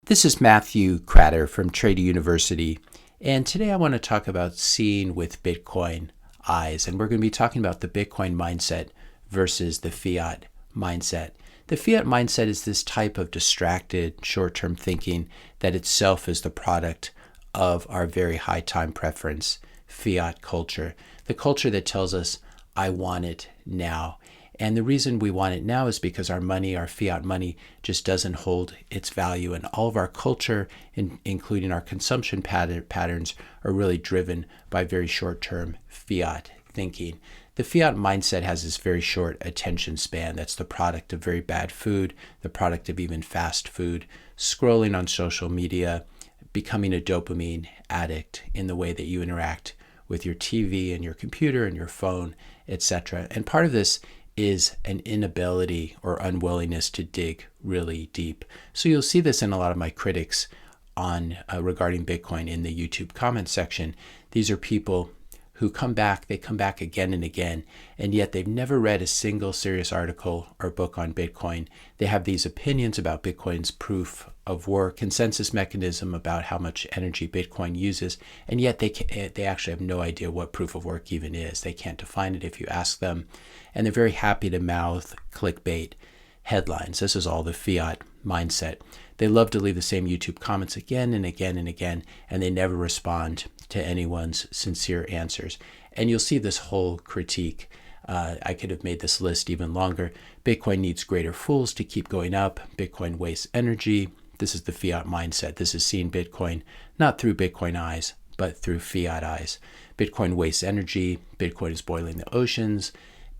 This is Matthew Cratter from Trader University, and today I want to talk about seeing with Bitcoin eyes, and we're going to be talking about the Bitcoin mindset versus the Fiat mindset. The Fiat mindset is this type of distracted, short-term thinking that itself is the product of our very high time preference, Fiat culture, the culture that tells us, I want it now. And the reason we want it now is because our money, our fiat money, just doesn't hold its value. And all of our culture, including our consumption patterns, are really driven by very short-term fiat thinking. The fiat mindset has this very short attention span. That's the product of very bad food, the product of even fast food, scrolling on social media, becoming a dopamine addict in the way that you interact with your TV and your computer and your phone, etc. And part of this is an inability or unwillingness to dig really deep. So you'll see this in a lot of my critics on regarding Bitcoin in the YouTube comment section. These are people who come back again and again, and yet they've never read a single serious article or book on Bitcoin. They have these opinions about Bitcoin's proof of work, consensus mechanism about how much energy Bitcoin uses, and yet they actually have no idea what proof of work even is. They can't define it if you ask them, and they're very happy to mouth clickbait headlines. This is all the fiat mindset. They love to leave the same YouTube comments again and again and again, and they never respond to anyone's sincere answers. And you'll see this whole critique. I could have made this list even longer. Bitcoin needs greater fools to keep going up. Bitcoin wastes energy. This is the fiat mindset. This is seeing Bitcoin not through Bitcoin eyes, but through fiat eyes. Bitcoin wastes energy. Bitcoin is boiling the oceans.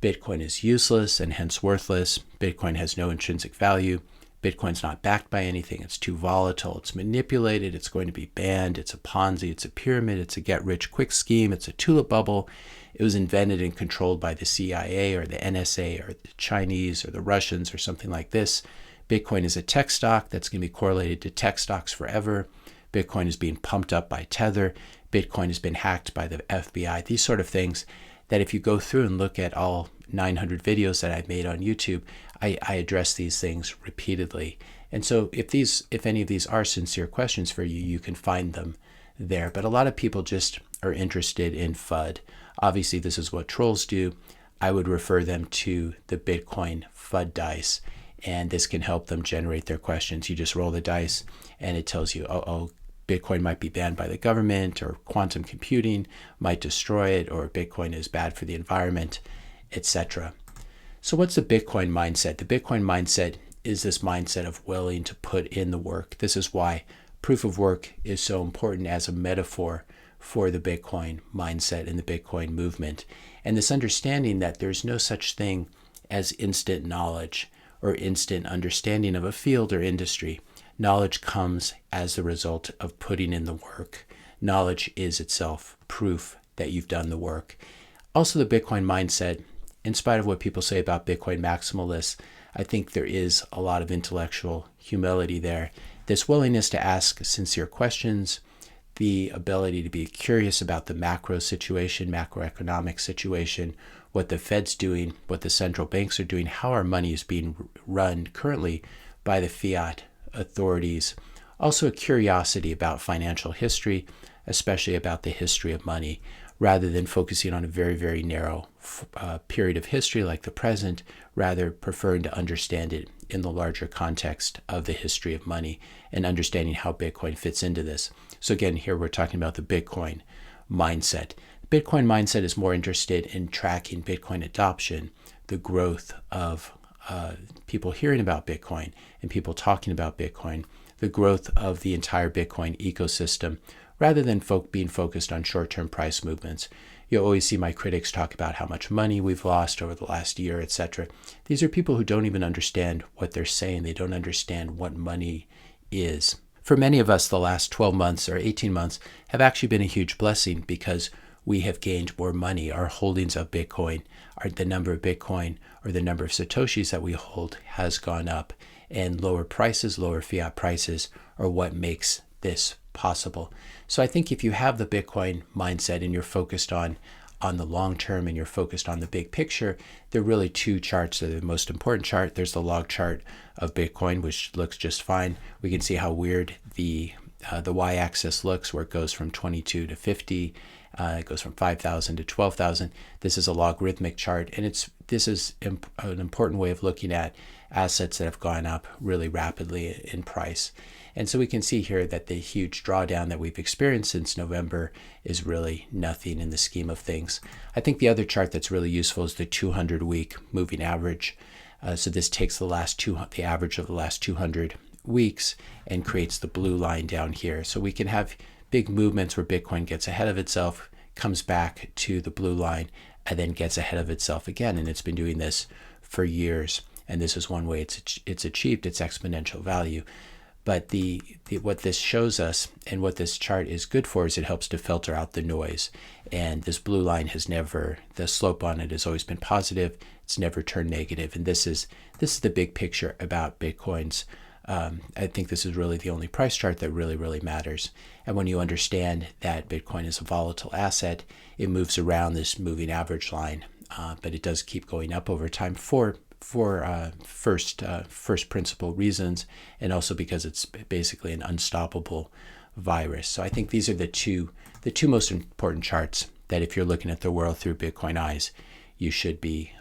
Bitcoin is useless and hence worthless. Bitcoin has no intrinsic value. Bitcoin's not backed by anything. It's too volatile. It's manipulated. It's going to be banned. It's a Ponzi. It's a pyramid. It's a get-rich-quick scheme. It's a tulip bubble. It was invented and controlled by the CIA or the NSA or the Chinese or the Russians or something like this. Bitcoin is a tech stock that's going to be correlated to tech stocks forever. Bitcoin is being pumped up by Tether. Bitcoin has been hacked by the FBI. These sort of things that if you go through and look at all 900 videos that I've made on YouTube, I address these things repeatedly. And so if any of these are sincere questions for you, you can find them there. But a lot of people just are interested in FUD. Obviously, this is what trolls do. I would refer them to the Bitcoin FUD dice, and this can help them generate their questions. You just roll the dice, and it tells you, Bitcoin might be banned by the government, or quantum computing might destroy it, or Bitcoin is bad for the environment, etc. So what's the Bitcoin mindset? The Bitcoin mindset is this mindset of willing to put in the work. This is why proof of work is so important as a metaphor for the Bitcoin mindset and the Bitcoin movement. And this understanding that there's no such thing as instant knowledge or instant understanding of a field or industry. Knowledge comes as the result of putting in the work. Knowledge is itself proof that you've done the work. Also, the Bitcoin mindset, in spite of what people say about Bitcoin maximalists, I think there is a lot of intellectual humility there. This willingness to ask sincere questions, the ability to be curious about the macro situation, macroeconomic situation, what the Fed's doing, what the central banks are doing, how our money is being run currently by the fiat authorities. Also a curiosity about financial history, especially about the history of money, rather than focusing on a very, very narrow period of history like the present, rather preferring to understand it in the larger context of the history of money and understanding how Bitcoin fits into this. So again, here we're talking about the Bitcoin mindset. The Bitcoin mindset is more interested in tracking Bitcoin adoption, the growth of people hearing about Bitcoin and people talking about Bitcoin, the growth of the entire Bitcoin ecosystem, rather than being focused on short-term price movements. You'll always see my critics talk about how much money we've lost over the last year, etc. These are people who don't even understand what they're saying. They don't understand what money is. For many of us, the last 12 months or 18 months have actually been a huge blessing because we have gained more money. Our holdings of Bitcoin, the number of Bitcoin or the number of Satoshis that we hold has gone up, and lower prices, lower fiat prices are what makes this possible. So I think if you have the Bitcoin mindset and you're focused on, on the long term and you're focused on the big picture, there are really two charts that are the most important chart. There's the log chart of Bitcoin, which looks just fine. We can see how weird the y-axis looks, where it goes from 22 to 50. It goes from 5,000 to 12,000. This is a logarithmic chart, and this is an important way of looking at assets that have gone up really rapidly in price. And so we can see here that the huge drawdown that we've experienced since November is really nothing in the scheme of things. I think the other chart that's really useful is the 200-week moving average. So this takes the average of the last 200 weeks and creates the blue line down here. So we can have big movements where Bitcoin gets ahead of itself, comes back to the blue line, and then gets ahead of itself again. And it's been doing this for years. And this is one way it's achieved its exponential value. But what this shows us and what this chart is good for is it helps to filter out the noise. And this blue line the slope on it has always been positive. It's never turned negative. And this is the big picture about Bitcoin's. I think this is really the only price chart that really matters. And when you understand that Bitcoin is a volatile asset, it moves around this moving average line, but it does keep going up over time for first principle reasons, and also because it's basically an unstoppable virus. So I think these are the two most important charts that if you're looking at the world through Bitcoin eyes, you should be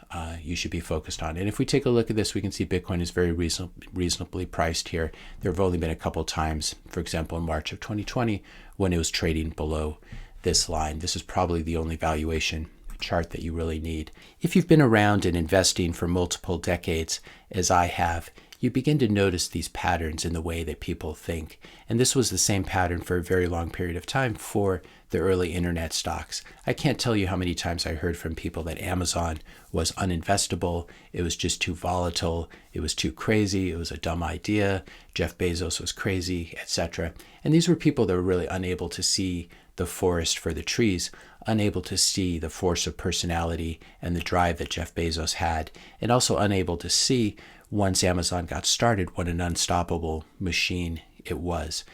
focused on. And if we take a look at this, we can see Bitcoin is very reasonably priced here. There have only been a couple times, for example, in March of 2020, when it was trading below this line. This is probably the only valuation chart that you really need. If you've been around in investing for multiple decades, as I have, you begin to notice these patterns in the way that people think. And this was the same pattern for a very long period of time for the early internet stocks. I can't tell you how many times I heard from people that Amazon was uninvestable, it was just too volatile, it was too crazy, it was a dumb idea, Jeff Bezos was crazy, etc. And these were people that were really unable to see the forest for the trees, unable to see the force of personality and the drive that Jeff Bezos had, and also unable to see, once Amazon got started, what an unstoppable machine it was.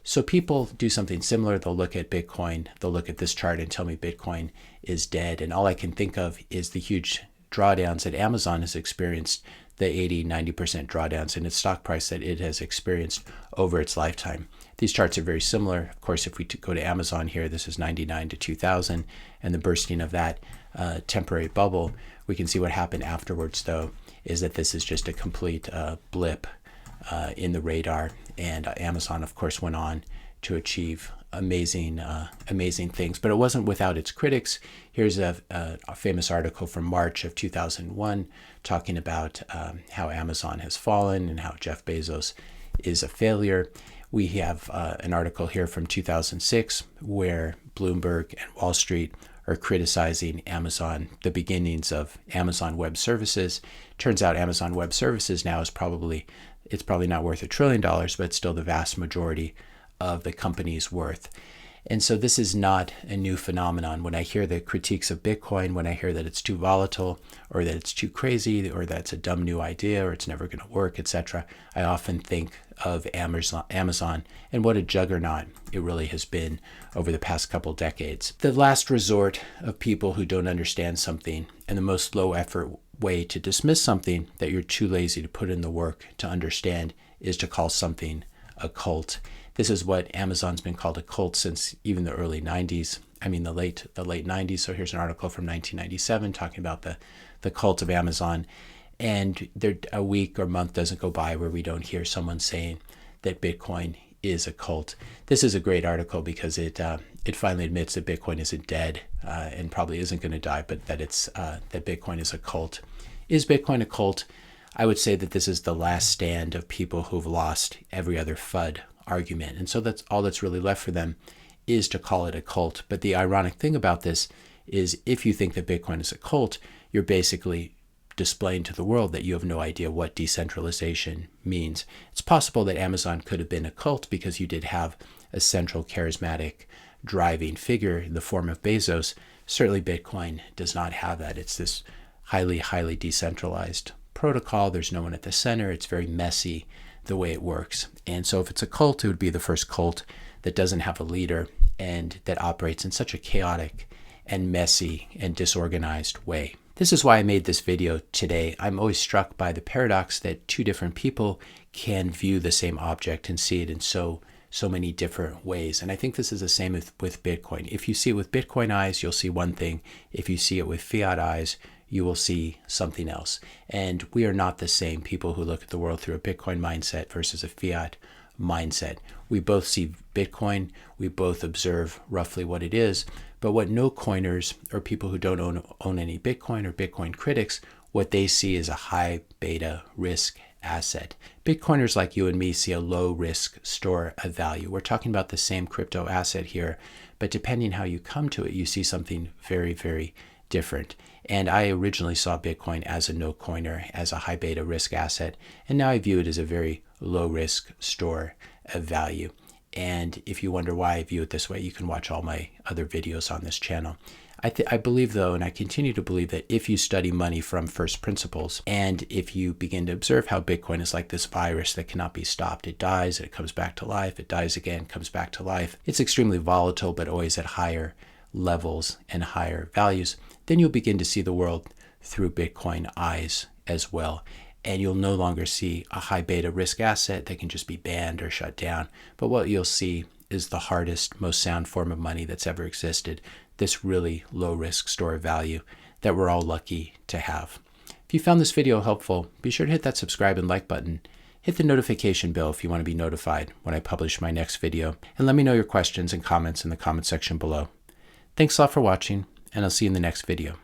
So people do something similar. They'll look at Bitcoin, they'll look at this chart and tell me Bitcoin is dead. And all I can think of is the huge drawdowns that Amazon has experienced, the 80-90% drawdowns in its stock price that it has experienced over its lifetime. These charts are very similar. Of course, if we go to Amazon here, this is 99 to 2000, and the bursting of that temporary bubble. We can see what happened afterwards, though, is that this is just a complete blip in the radar. And Amazon, of course, went on to achieve amazing things. But it wasn't without its critics. Here's a famous article from March of 2001 talking about how Amazon has fallen and how Jeff Bezos is a failure. We have an article here from 2006 where Bloomberg and Wall Street are criticizing Amazon, the beginnings of Amazon Web Services. Turns out Amazon Web Services now is probably not worth $1 trillion, but it's still the vast majority of the company's worth. And so this is not a new phenomenon. When I hear the critiques of Bitcoin, when I hear that it's too volatile or that it's too crazy or that it's a dumb new idea or it's never going to work, etc., I often think of Amazon and what a juggernaut it really has been over the past couple decades. The last resort of people who don't understand something, and the most low effort way to dismiss something that you're too lazy to put in the work to understand, is to call something a cult. This is what Amazon's been called a cult since even the early 90s. I mean, the late 90s. So here's an article from 1997 talking about the cult of Amazon. And a week or month doesn't go by where we don't hear someone saying that Bitcoin is a cult. This is a great article because it finally admits that Bitcoin isn't dead and probably isn't going to die, but that that Bitcoin is a cult. Is Bitcoin a cult? I would say that this is the last stand of people who've lost every other FUD argument. And so that's all that's really left for them, is to call it a cult. But the ironic thing about this is if you think that Bitcoin is a cult, you're basically displaying to the world that you have no idea what decentralization means. It's possible that Amazon could have been a cult because you did have a central charismatic driving figure in the form of Bezos. Certainly Bitcoin does not have that. It's this highly decentralized protocol. There's no one at the center. It's very messy the way it works. And so if it's a cult, it would be the first cult that doesn't have a leader and that operates in such a chaotic and messy and disorganized way. This is why I made this video today. I'm always struck by the paradox that two different people can view the same object and see it in so many different ways. And I think this is the same with Bitcoin. If you see it with Bitcoin eyes, you'll see one thing. If you see it with fiat eyes, you will see something else. And we are not the same people who look at the world through a Bitcoin mindset versus a fiat mindset. We both see Bitcoin, we both observe roughly what it is, but what no coiners or people who don't own any Bitcoin or Bitcoin critics, what they see is a high beta risk asset. Bitcoiners like you and me see a low risk store of value. We're talking about the same crypto asset here, but depending how you come to it, you see something very, very different. And I originally saw Bitcoin as a no coiner, as a high beta risk asset, and now I view it as a very low risk store of value. And if you wonder why I view it this way, you can watch all my other videos on this channel. I believe, though, and I continue to believe, that if you study money from first principles, and if you begin to observe how Bitcoin is like this virus that cannot be stopped, it dies and it comes back to life, it dies again, comes back to life, it's extremely volatile, but always at higher levels and higher values, then you'll begin to see the world through Bitcoin eyes as well. And you'll no longer see a high beta risk asset that can just be banned or shut down. But what you'll see is the hardest, most sound form of money that's ever existed, this really low risk store of value that we're all lucky to have. If you found this video helpful, be sure to hit that subscribe and like button. Hit the notification bell if you want to be notified when I publish my next video. And let me know your questions and comments in the comment section below. Thanks a lot for watching, and I'll see you in the next video.